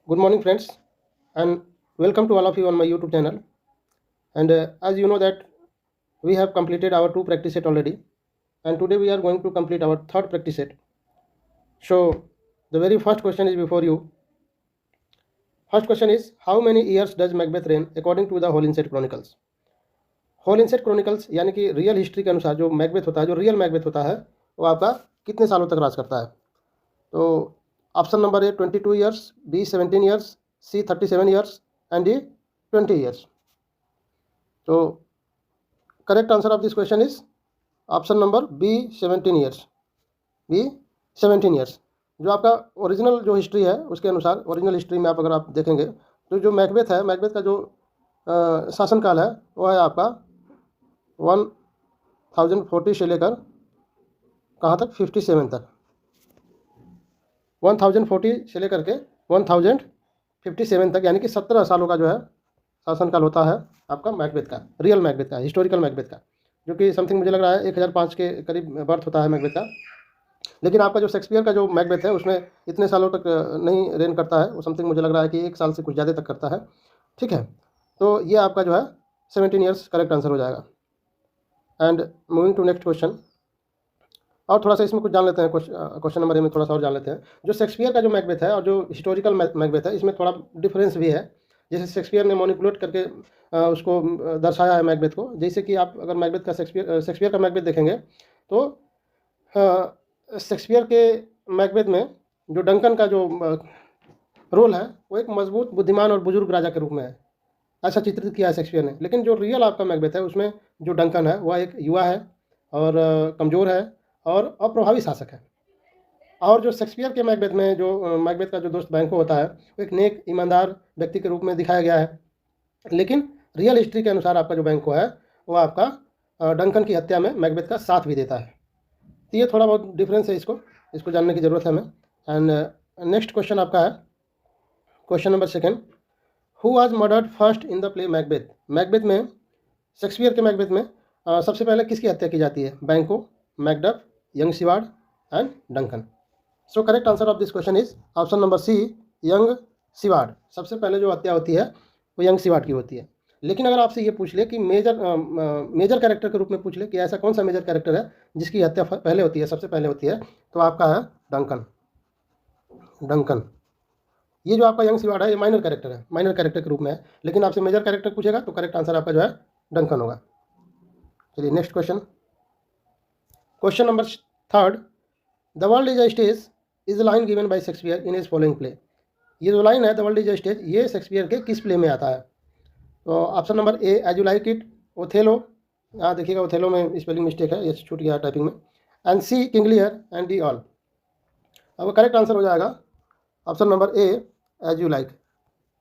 Good morning, friends, and welcome to all of you on my YouTube channel. And as you know that we have completed our two practice set already, and today we are going to complete our third practice set. So the very first question is before you. First question is, how many years does Macbeth reign according to the Holinshed Chronicles? Holinshed Chronicles यानी कि real history के अनुसार जो Macbeth होता है, जो real Macbeth होता है, वो आपका कितने सालों तक राज करता है? तो option number A 22 years, B 17 years, C 37 years and D 20 years. तो correct answer of this question is option number B 17 years. B 17 years. जो आपका ओरिजिनल जो हिस्ट्री है उसके अनुसार, ओरिजिनल हिस्ट्री में अगर आप देखेंगे तो जो मैकबेथ है, मैकबेथ का जो शासनकाल है वो है आपका 1040 से लेकर कहाँ तक, 57 तक. 1040 से लेकर के 1057 तक, यानी कि 17 सालों का जो है शासनकाल होता है आपका मैकबेथ का, रियल मैकबेथ का, हिस्टोरिकल मैकबेथ का, जो कि समथिंग मुझे लग रहा है 1005 के करीब बर्थ होता है मैकबेथ का. लेकिन आपका जो शेक्सपियर का जो मैकबेथ है उसमें इतने सालों तक नहीं रेन करता है, वो समथिंग मुझे लग रहा है कि 1 साल से कुछ ज़्यादा तक करता है. ठीक है, तो ये आपका जो है 17 ईयर्स करेक्ट आंसर हो जाएगा. And moving to next question. और थोड़ा सा इसमें कुछ जान लेते हैं, क्वेश्चन नंबर ए में थोड़ा सा और जान लेते हैं. जो शेक्सपियर का जो मैकबेथ है और जो हिस्टोरिकल मैकबेथ है, इसमें थोड़ा डिफरेंस भी है. जैसे शेक्सपियर ने मैनिपुलेट करके उसको दर्शाया है मैकबेथ को. जैसे कि आप अगर मैकबेथ का शेक्सपियर का मैकबेथ देखेंगे तो शेक्सपियर के मैकबेथ में जो डंकन का जो रोल है वो एक मजबूत, बुद्धिमान और बुजुर्ग राजा के रूप में है, ऐसा चित्रित किया है शेक्सपियर ने. लेकिन जो रियल आपका मैकबेथ है उसमें जो डंकन है वह एक युवा है और कमज़ोर है और अप्रभावी शासक है. और जो शेक्सपियर के मैकबेथ में जो मैकबेथ का जो दोस्त बैंको होता है वो एक नेक, ईमानदार व्यक्ति के रूप में दिखाया गया है. लेकिन रियल हिस्ट्री के अनुसार आपका जो बैंको है वो आपका डंकन की हत्या में मैकबेथ का साथ भी देता है. तो ये थोड़ा बहुत डिफरेंस है, इसको जानने की ज़रूरत है हमें. एंड नेक्स्ट क्वेश्चन आपका है question number second. Who was murdered first in the play Macbeth? Macbeth में, शेक्सपियर के मैकबेथ में सबसे पहले किसकी हत्या की जाती है? Banquo, Macduff, young Siward and Duncan. So correct answer of this question is option number C, young Siward. सबसे पहले जो हत्या होती है वो यंग सिवार्ड की होती है. लेकिन अगर आपसे ये पूछ ले कि मेजर कैरेक्टर के रूप में पूछ ले कि ऐसा कौन सा मेजर कैरेक्टर है जिसकी हत्या पहले होती है, सबसे पहले होती है, तो आपका है डंकन. डंकन. ये जो आपका यंग सिवार्ड है ये माइनर कैरेक्टर है, माइनर कैरेक्टर के रूप में है. लेकिन आपसे मेजर कैरेक्टर पूछेगा तो करेक्ट आंसर आपका जो है डंकन होगा. चलिए next question. Question number third. The world is a stage is line given by Shakespeare in his following play. ये जो लाइन है the world is a stage, ये शेक्सपियर के किस प्ले में आता है? तो option number A as you like it, Othello. यहाँ देखिएगा ओथेलो में स्पेलिंग मिस्टेक है, ये छूट गया टाइपिंग में. And C King Lear and D all. अब करेक्ट आंसर हो जाएगा option number A as you like.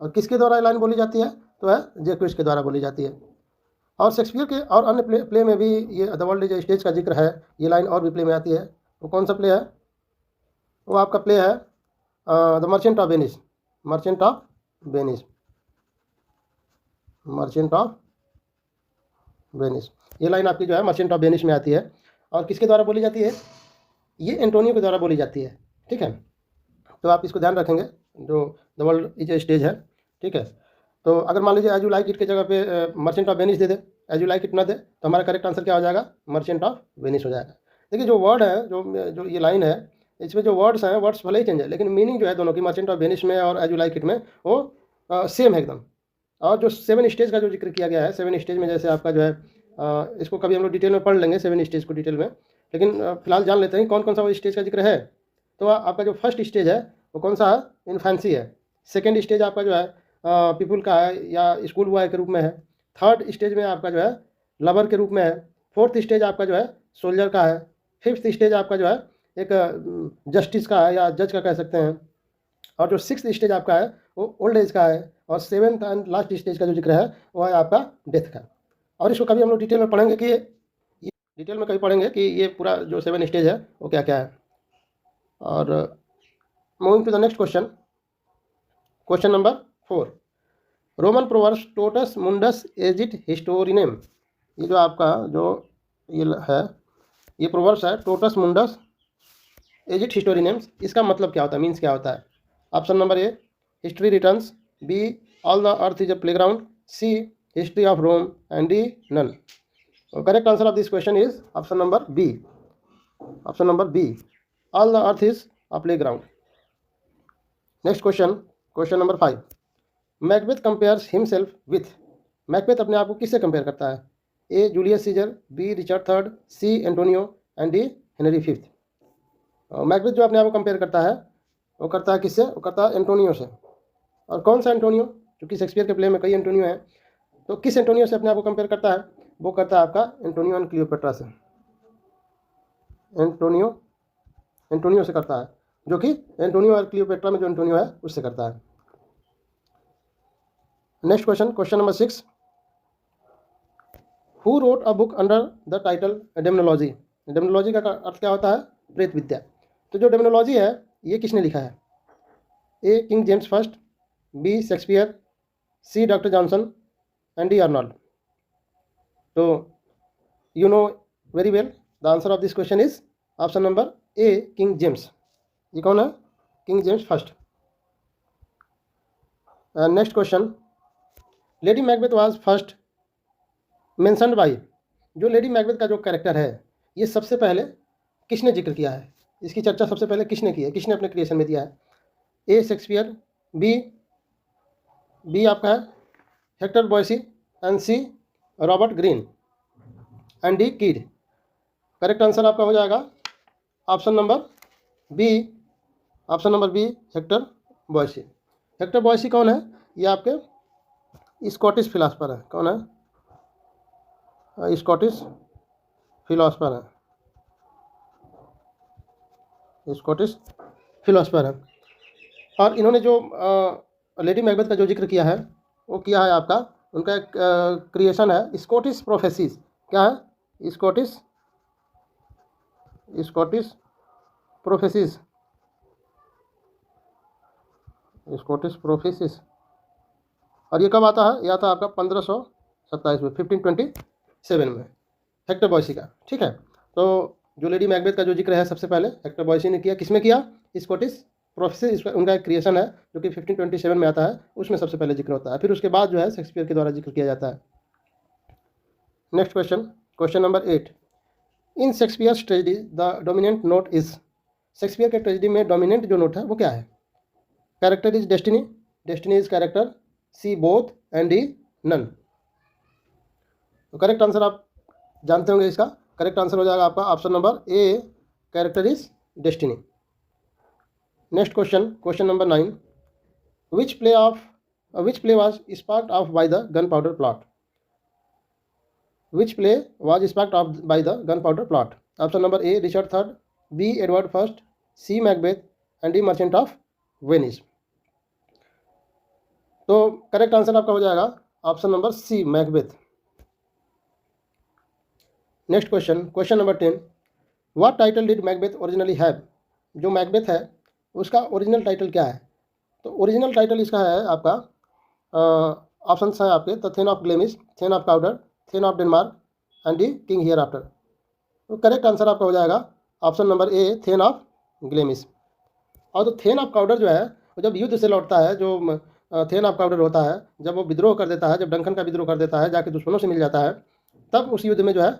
और किसके द्वारा ये लाइन बोली जाती है? तो है जैक्विस के द्वारा बोली जाती है. और शेक्सपियर के और अन्य प्ले में भी ये द वर्ल्ड इज स्टेज का जिक्र है, ये लाइन और भी प्ले में आती है. वो कौन सा प्ले है? वो आपका प्ले है the merchant of Venice. Merchant of Venice. Merchant of Venice. ये लाइन आपकी जो है मर्चेंट ऑफ वेनिस में आती है. और किसके द्वारा बोली जाती है? ये एंटोनियो के द्वारा बोली जाती है. ठीक है, तो आप इसको ध्यान रखेंगे, जो द वर्ल्ड इज स्टेज है. ठीक है, तो अगर मान लीजिए एज यू लाइक इट के जगह पे मर्चेंट ऑफ वेनिस दे दे, एज यू लाइक इट ना दे, तो हमारा करेक्ट आंसर क्या हो जाएगा? मर्चेंट ऑफ वेनिस हो जाएगा. देखिए जो वर्ड है, जो ये लाइन है, इसमें जो वर्ड्स हैं, वर्ड्स भले ही चेंज है लेकिन मीनिंग जो है दोनों की, मर्चेंट ऑफ वेनिस में और एज यू लाइक इट में, वो सेम है एकदम. और जो 7 स्टेज का जो जिक्र किया गया है, 7 स्टेज में जैसे आपका जो है इसको कभी हम लोग डिटेल में पढ़ लेंगे 7 स्टेज को डिटेल में. लेकिन फिलहाल जान लेते हैं कौन कौन सा वो स्टेज का जिक्र है. तो आपका जो फर्स्ट स्टेज है वो कौन सा है? इन्फेंसी है. सेकेंड स्टेज आपका जो है पीपुल का है या स्कूल बॉय के रूप में है. थर्ड स्टेज में आपका जो है लवर के रूप में है. फोर्थ स्टेज आपका जो है सोल्जर का है. फिफ्थ स्टेज आपका जो है एक जस्टिस का है या जज का कह सकते हैं. और जो सिक्स्थ स्टेज आपका है वो ओल्ड एज का है. और सेवेंथ एंड लास्ट स्टेज का जो जिक्र है वो है आपका डेथ का. और इसको कभी हम लोग डिटेल में पढ़ेंगे कि ये डिटेल में कभी पढ़ेंगे कि ये पूरा जो 7 स्टेज है वो क्या क्या है. और moving to the next question. Question number 4. Roman proverbs totus mundus agit histrionem. ये जो आपका जो ये है, ये प्रोवर्ब्स है टोटस मुंडस एजिट हिस्टोरिनेम्स. इसका मतलब क्या होता है, मीन्स क्या होता है? Option number A history returns, B all the earth is a playground, C history of Rome, and D none. Correct answer of this question is option number B. Option number B, all the earth is a playground. Next question, question number 5। Macbeth compares himself with. Macbeth अपने आप को किससे compare करता है? A Julius Caesar, B Richard third, C Antonio, and D Henry fifth. Macbeth जो अपने आप को कंपेयर करता है वो करता है किससे? वो करता है एंटोनियो से। और कौन सा एंटोनियो? क्योंकि शेक्सपियर के प्ले में कई एंटोनियो हैं, तो किस एंटोनियो से अपने आप को कंपेयर करता है? वो करता है आपका एंटोनियो एंड क्लियोपेट्रा से। एंटोनियो से करता है, जो कि एंटोनियो और क्लियोपेट्रा में जो एंटोनियो है उससे करता है। Next question, question number 6। Who wrote a book under the title demonology. Demonology का अर्थ क्या होता है? प्रेत विद्या। तो जो डेमनोलॉजी है ये किसने लिखा है? A King James first, B Shakespeare, C doctor Johnson, and D Arnold. तो you know very well the answer of this question is option number A King James. ये कौन है? King James first. Next question, Lady Macbeth was first mentioned by. जो Lady Macbeth का जो character है ये सबसे पहले किसने जिक्र किया है? इसकी चर्चा सबसे पहले किसने की है? किसने अपने क्रिएशन में दिया है? ए शेक्सपियर, बी आपका है Hector Boece, and C Robert Greene, and D Kyd. Correct answer आपका हो जाएगा option number B. Option number B, Hector Boece. Hector Boece कौन है? ये आपके स्कॉटिश फिलासफर है। कौन है? स्कॉटिश फिलासफर है। स्कॉटिश फिलासफर है। और इन्होंने जो लेडी मैकबेथ का जो जिक्र किया है वो किया है आपका, उनका एक क्रिएशन है स्कॉटिश प्रोफेसीज। क्या है? Scottish prophecies. Scottish prophecies. और ये कब आता है? यह आता है आपका 1527 में, 1527 में, हेक्टर बॉयसी का। ठीक है, तो जो लेडी मैकबेथ का जो जिक्र है सबसे पहले हेक्टर बॉयसी ने किया। किसमें किया? स्कॉटिश प्रोफेसीज, उनका एक क्रिएशन है जो कि 1527 में आता है, उसमें सबसे पहले जिक्र होता है। फिर उसके बाद जो है शेक्सपियर के द्वारा जिक्र किया जाता है। Next question, question number 8। In Shakespeare's tragedy the dominant note is. Shakespeare के ट्रेजेडी में डोमिनेंट जो नोट है वो क्या है? Character is destiny, destiny is character, C both, and D none. तो करेक्ट आंसर आप जानते होंगे इसका। करेक्ट आंसर हो जाएगा आपका option number A, character is destiny. Next question, question number 9। Which play was sparked off by the gunpowder plot. Which play was sparked off by the gunpowder plot. Option number A Richard third, B Edward first, C Macbeth, and D Merchant of Venice. तो correct answer आपका हो जाएगा option number C, Macbeth. Next question, question number 10। What title did Macbeth originally have. जो Macbeth है उसका original title क्या है? तो ओरिजिनल टाइटल इसका है आपका, ऑप्शन है आपके, the thane of Glamis, thane of Cawdor, thane of Denmark, and the king hereafter. तो करेक्ट आंसर आपका हो जाएगा option number A, thane of Glamis. और तो थेन ऑफ काउडर जो है वो जब युद्ध से लौटता है, जो थेन ऑफ काउडर होता है, जब वो विद्रोह कर देता है, जब डंकन का विद्रोह कर देता है, जाके दुश्मनों से मिल जाता है, तब उस युद्ध में जो है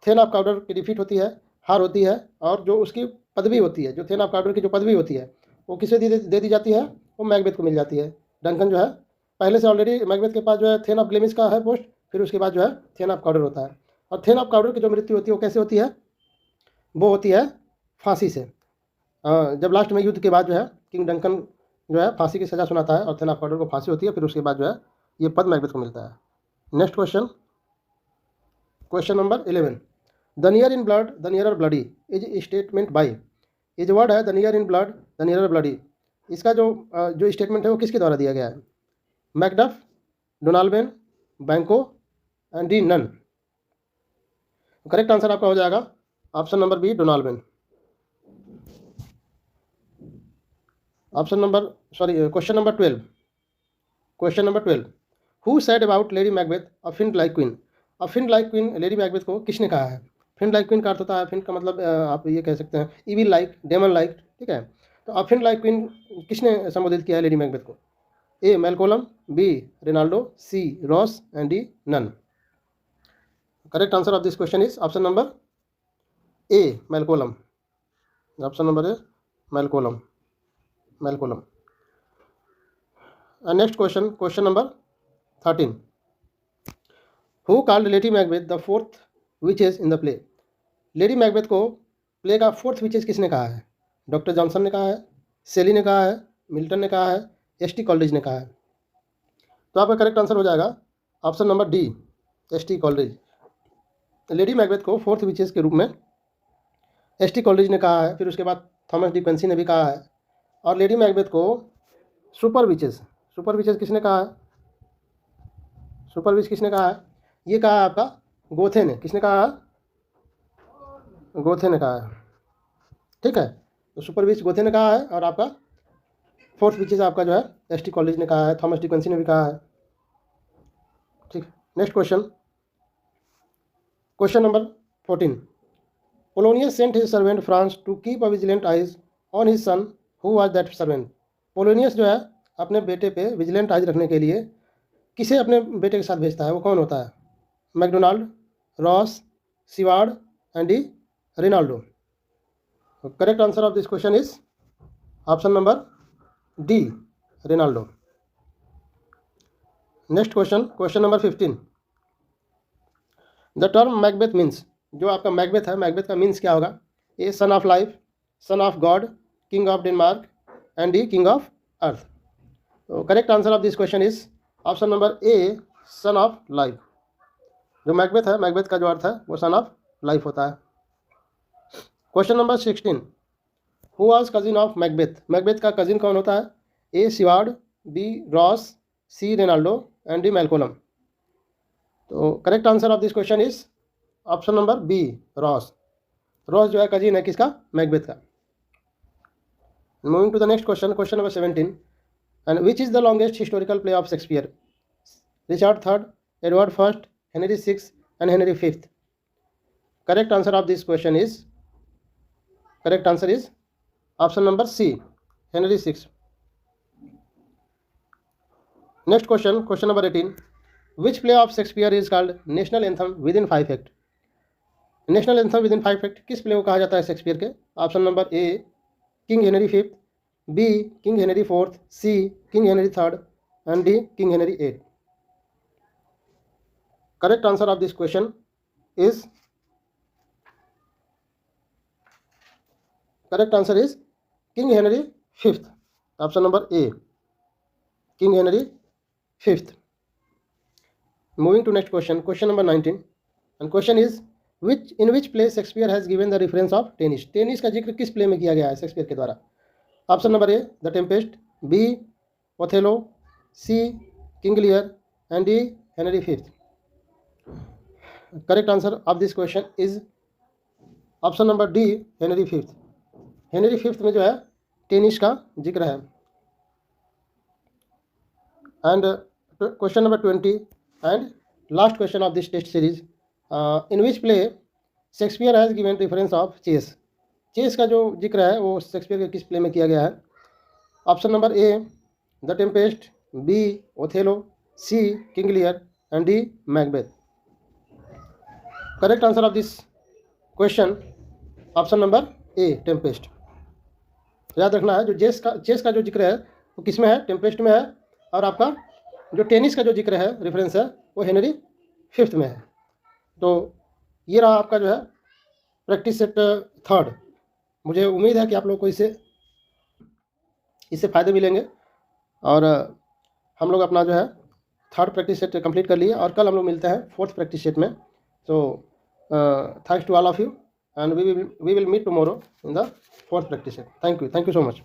थेन ऑफ काउडर की डिफीट होती है, हार होती है। और जो उसकी पदवी होती है, जो थेन ऑफ काउडर की जो पदवी होती है वो किसे दे दी जाती है? वो मैकबेथ को मिल जाती है। डंकन जो है पहले से ऑलरेडी मैकबेथ के पास जो है थेन ऑफ ग्लेमिस का है पोस्ट, फिर उसके बाद जो है थेन ऑफ काउडर होता है। और थेन ऑफ काउडर की जो मृत्यु होती है वो कैसे होती है? वो होती है फांसी से। जब लास्ट में युद्ध के बाद जो है किंग डंकन जो है फांसी की सज़ा सुनाता है और थेन ऑफ काउडर को फांसी होती है, फिर उसके बाद जो है ये पद मैकबेथ को मिलता है। Next question, question number 11। The near in blood the nearer bloody is statement by. ये जो वर्ड है the near in blood the nearer bloody, इसका जो स्टेटमेंट है वो किसके द्वारा दिया गया है? Macduff, Donalbain, Banquo, and D none. Correct answer आपका हो जाएगा option number B, Donalbain. Question number 12। क्वेश्चन number 12। Who said about Lady Macbeth a fiend like queen. A fiend like queen, Lady Macbeth को किसने कहा है? फिंड लाइक क्वीन का अर्थ होता है, फिंड का मतलब आप ये कह सकते हैं इविल लाइक, डेमन लाइक। ठीक है, तो अफिन लाइक क्वीन किसने संबोधित किया है लेडी मैकबेथ को? A Malcolm, B Reynaldo, C Ross and D none. Correct answer of this question is option number A Malcolm. Option number A Malcolm, Malcolm. Next question, question number 13। Who called Lady Macbeth the fourth witches in the play? Lady Macbeth को play का fourth witches किसने कहा है? Doctor Johnson ने कहा है, सेली ने कहा है, मिल्टन ने कहा है, एस टी कॉलरिज ने कहा है। तो आपका करेक्ट आंसर हो जाएगा option number D, S T Coleridge. Lady Macbeth को फोर्थ विचेस के रूप में एस टी कॉलरिज ने कहा है, फिर उसके बाद थॉमस डी क्विंसी ने भी कहा है। और लेडी मैकबेथ को सुपर विचेस किसने कहा है? सुपर विच किसने कहा है? ये कहा है आपका गोथे ने। किसने कहा है? गोथे ने कहा है। ठीक है, तो सुपर विच गोथे ने कहा है और आपका फोर्थ विचेस आपका जो है एस टी कॉलरिज ने कहा है, थॉमस डी क्विंसी ने भी कहा है। ठीक, next question, question number 14। Polonius sent his servant France to keep a vigilant eyes on his son, who was that servant? Polonius जो है अपने बेटे पे विजिलेंट आइज रखने के लिए किसे अपने बेटे के साथ भेजता है? वो कौन होता है? Macdonald, Ross, Siward and D Reynaldo. Correct answer of this question is option number D, Reynaldo. Next question, question number 15। The term Macbeth means, जो आपका मैकबेथ है, मैकबेथ का मीन्स क्या होगा? A son of life, son of God, king of Denmark and D king of earth. तो correct answer of this question is option number A, son of life. जो Macbeth है, Macbeth का जो अर्थ है वो सन ऑफ लाइफ होता है। Question number 16। Who was cousin of Macbeth? Macbeth का कजिन कौन होता है? A Siward, B Ross, C Reynaldo and D Malcolm. तो correct answer of this question is option number B, Ross. Ross जो है cousin है किसका? मैकबेथ का। Moving to the next question, question number 17। And which is the longest historical play of Shakespeare? Richard third, Edward first, Henry six and Henry fifth. Correct answer of this question is, correct answer is option number C, Henry six. Next question, question number 18। Which play of Shakespeare is called national anthem within 5 act? National anthem within 5 act किस play को कहा जाता है Shakespeare के? Option number A, King Henry fifth, B King Henry fourth, C King Henry third and D King Henry eight. Correct answer of this question is, correct answer is King Henry fifth. Option number A, King Henry fifth. Moving to next question, question number 19। And question is in which play Shakespeare has given the reference of tennis? Tennis का जिक्र किस play में किया गया है Shakespeare के द्वारा? Option number A, the Tempest, B Othello, C King Lear and D Henry fifth. Correct answer of this question is option number D, Henry fifth. Henry fifth में जो है टेनिस का जिक्र है। And question number 20 and last question of this test series. In which play Shakespeare has given reference of chess? Chess का जो जिक्र है वो शेक्सपियर के किस प्ले में किया गया है? Option number A, the Tempest, B Othello, C King Lear and D Macbeth. Correct answer of this question option number A, Tempest. याद रखना है जो चेस का जो जिक्र है वो किस में है? टेम्पेस्ट में है। और आपका जो टेनिस का जो जिक्र है, रेफरेंस है, वो हेनरी फिफ्थ में है। तो ये रहा आपका जो है प्रैक्टिस सेट थर्ड। मुझे उम्मीद है कि आप लोग को इससे फ़ायदे मिलेंगे। और हम लोग अपना जो है थर्ड प्रैक्टिस सेट कंप्लीट कर लिए और कल हम लोग मिलते हैं फोर्थ प्रैक्टिस सेट में। So thanks to all of you and we will meet tomorrow in the fourth practice set. Thank you so much.